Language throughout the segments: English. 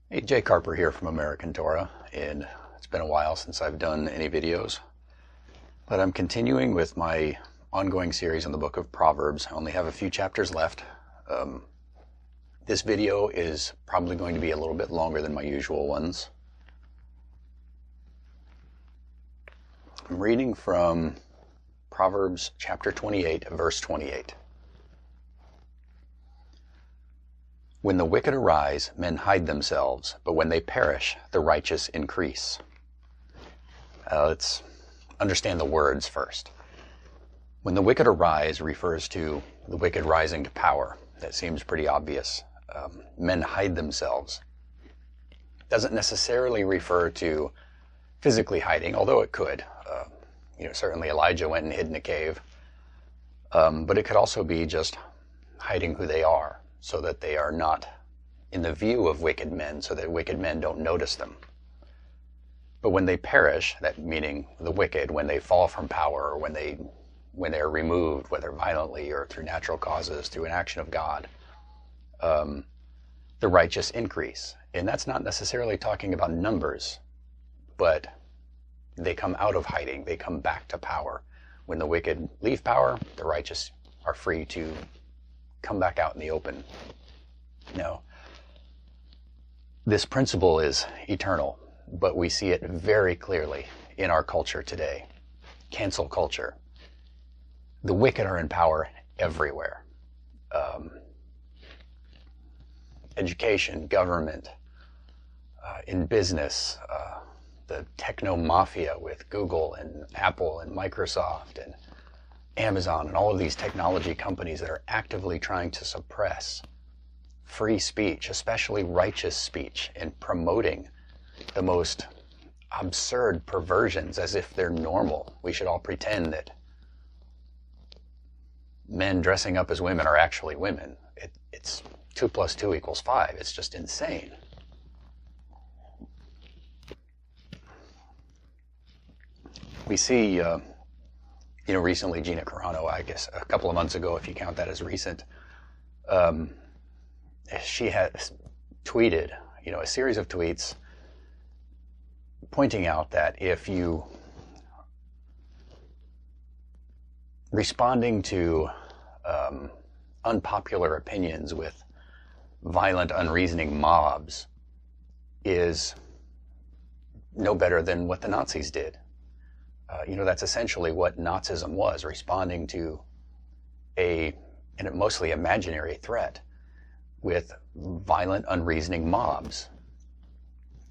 Hey, Jay Carper here from American Torah, and it's been a while since I've done any videos, but I'm continuing with my ongoing series on the book of Proverbs. I only have a few chapters left. This video is probably going to be a little bit longer than my usual ones. I'm reading from Proverbs chapter 28, verse 28. When the wicked arise, men hide themselves, but when they perish, the righteous increase. Let's understand the words first. When the wicked arise refers to the wicked rising to power. That seems pretty obvious. Men hide themselves. Doesn't necessarily refer to physically hiding, although it could. Certainly Elijah went and hid in a cave. But it could also be just hiding who they are, so that they are not in the view of wicked men, so that wicked men don't notice them. But when they perish, that meaning the wicked, when they fall from power, or when they're removed, whether violently or through natural causes, through an action of God, the righteous increase. And that's not necessarily talking about numbers, but they come out of hiding, they come back to power. When the wicked leave power, the righteous are free to come back out in the open. Now, this principle is eternal, but we see it very clearly in our culture today. Cancel culture. The wicked are in power everywhere. Education, government, in business, the techno mafia with Google and Apple and Microsoft and Amazon and all of these technology companies that are actively trying to suppress free speech, especially righteous speech, and promoting the most absurd perversions as if they're normal. We should all pretend that men dressing up as women are actually women. It's 2 + 2 = 5. It's just insane. We see recently Gina Carano, I guess a couple of months ago, if you count that as recent, she has tweeted, a series of tweets pointing out that if you responding to unpopular opinions with violent, unreasoning mobs is no better than what the Nazis did. That's essentially what Nazism was, responding to a mostly imaginary threat with violent, unreasoning mobs.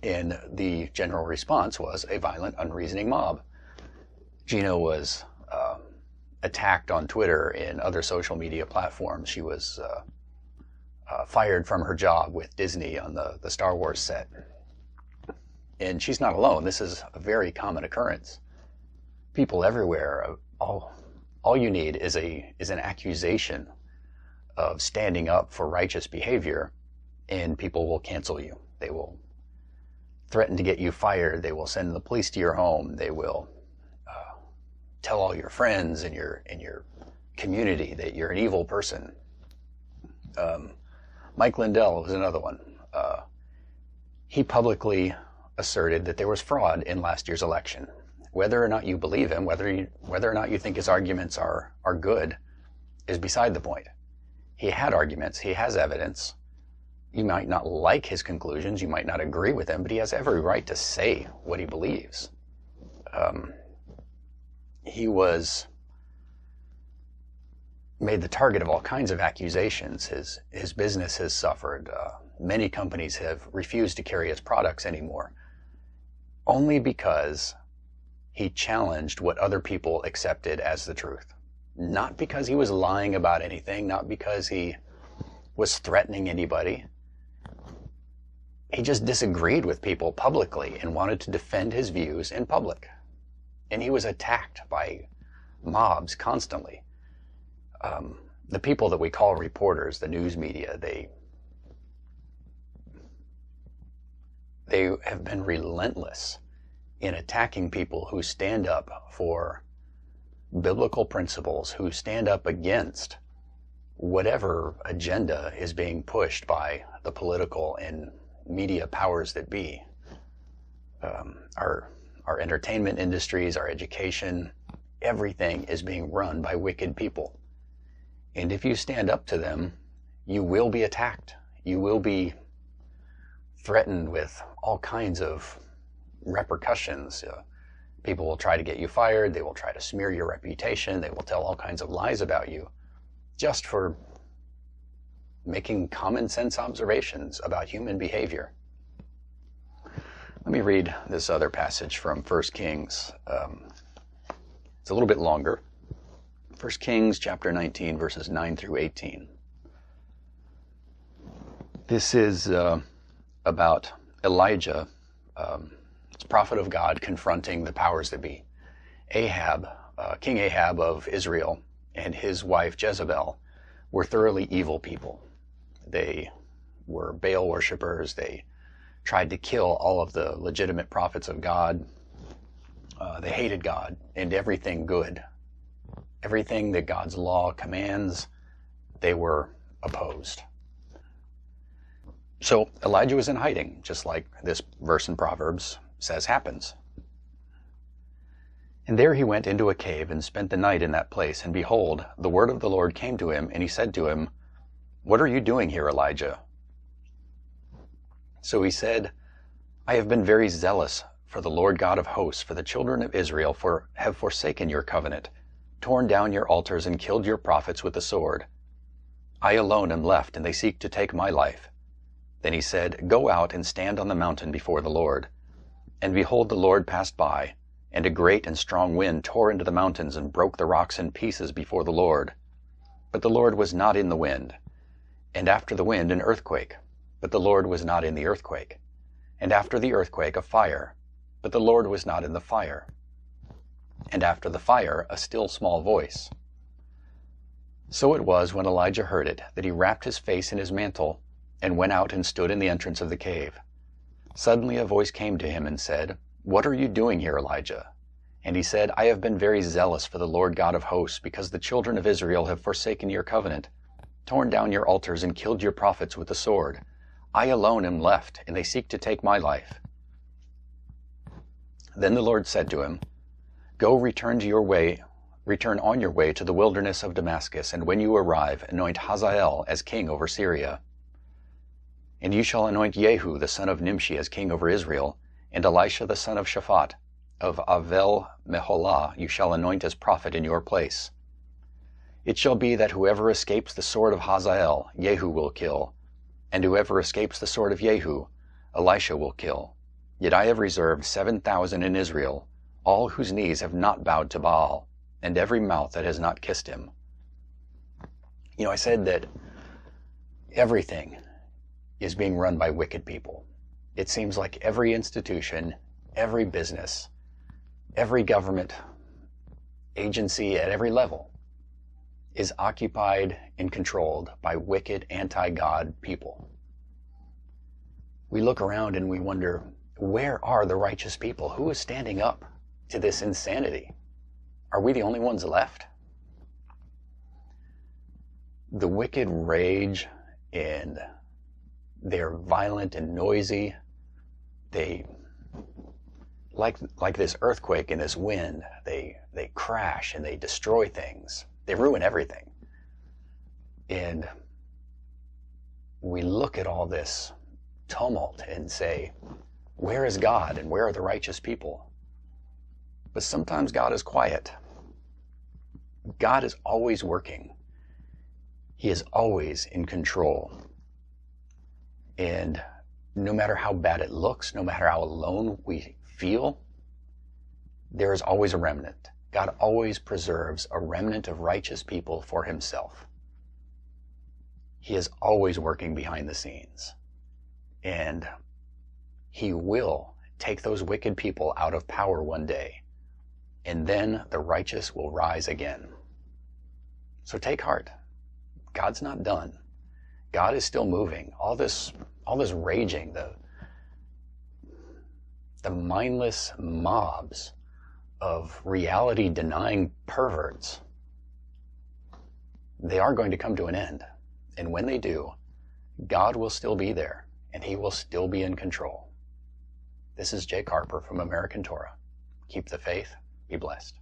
And the general response was a violent, unreasoning mob. Gina was attacked on Twitter and other social media platforms. She was fired from her job with Disney on the Star Wars set. And she's not alone. This is a very common occurrence. People everywhere, all you need is an accusation of standing up for righteous behavior, and people will cancel you. They will threaten to get you fired. They will send the police to your home. They will tell all your friends in your community that you're an evil person. Mike Lindell was another one. He publicly asserted that there was fraud in last year's election. Whether or not you believe him, whether or not you think his arguments are good, is beside the point. He had arguments. He has evidence. You might not like his conclusions. You might not agree with him, but he has every right to say what he believes. He was made the target of all kinds of accusations. His business has suffered. Many companies have refused to carry his products anymore, only because he challenged what other people accepted as the truth. Not because he was lying about anything, not because he was threatening anybody. He just disagreed with people publicly and wanted to defend his views in public. And he was attacked by mobs constantly. The people that we call reporters, the news media, they have been relentless in attacking people who stand up for biblical principles, who stand up against whatever agenda is being pushed by the political and media powers that be. Our entertainment industries, our education, everything is being run by wicked people. And if you stand up to them, you will be attacked. You will be threatened with all kinds of repercussions. People will try to get you fired. They will try to smear your reputation. They will tell all kinds of lies about you just for making common sense observations about human behavior. Let me read this other passage from 1 Kings. It's a little bit longer. 1 Kings chapter 19, verses 9 through 18. This is about Elijah, prophet of God, confronting the powers that be. Ahab, King Ahab of Israel, and his wife Jezebel were thoroughly evil people. They were Baal worshippers. They tried to kill all of the legitimate prophets of God. They hated God and everything good. Everything that God's law commands, they were opposed. So Elijah was in hiding, just like this verse in Proverbs says happens. And there he went into a cave and spent the night in that place. And behold, the word of the Lord came to him, and he said to him, "What are you doing here, Elijah?" So he said, "I have been very zealous for the Lord God of hosts, for the children of Israel have forsaken your covenant, torn down your altars, and killed your prophets with the sword. I alone am left, and they seek to take my life." Then he said, "Go out and stand on the mountain before the Lord." And behold, the Lord passed by, and a great and strong wind tore into the mountains and broke the rocks in pieces before the Lord. But the Lord was not in the wind. And after the wind, an earthquake. But the Lord was not in the earthquake. And after the earthquake, a fire. But the Lord was not in the fire. And after the fire, a still small voice. So it was, when Elijah heard it, that he wrapped his face in his mantle, and went out and stood in the entrance of the cave. Suddenly a voice came to him and said, "What are you doing here, Elijah?" And he said, "I have been very zealous for the Lord God of hosts, because the children of Israel have forsaken your covenant, torn down your altars, and killed your prophets with the sword. I alone am left, and they seek to take my life." Then the Lord said to him, "Go, return on your way to the wilderness of Damascus, and when you arrive, anoint Hazael as king over Syria. And you shall anoint Jehu the son of Nimshi as king over Israel, and Elisha the son of Shaphat of Avel-Meholah you shall anoint as prophet in your place. It shall be that whoever escapes the sword of Hazael, Jehu will kill, and whoever escapes the sword of Jehu, Elisha will kill. Yet I have reserved 7,000 in Israel, all whose knees have not bowed to Baal, and every mouth that has not kissed him." You know, I said that everything is being run by wicked people. It seems like every institution, every business, every government agency at every level is occupied and controlled by wicked, anti-God people. We look around and we wonder, where are the righteous people? Who is standing up to this insanity? Are we the only ones left? The wicked rage, and they're violent and noisy. They, like this earthquake and this wind, they crash and they destroy things. They ruin everything. And we look at all this tumult and say, where is God and where are the righteous people? But sometimes God is quiet. God is always working. He is always in control. And no matter how bad it looks, no matter how alone we feel, there is always a remnant. God always preserves a remnant of righteous people for himself. He is always working behind the scenes. And he will take those wicked people out of power one day. And then the righteous will rise again. So take heart. God's not done. God is still moving. All this raging, the mindless mobs of reality-denying perverts, they are going to come to an end. And when they do, God will still be there, and he will still be in control. This is Jake Harper from American Torah. Keep the faith. Be blessed.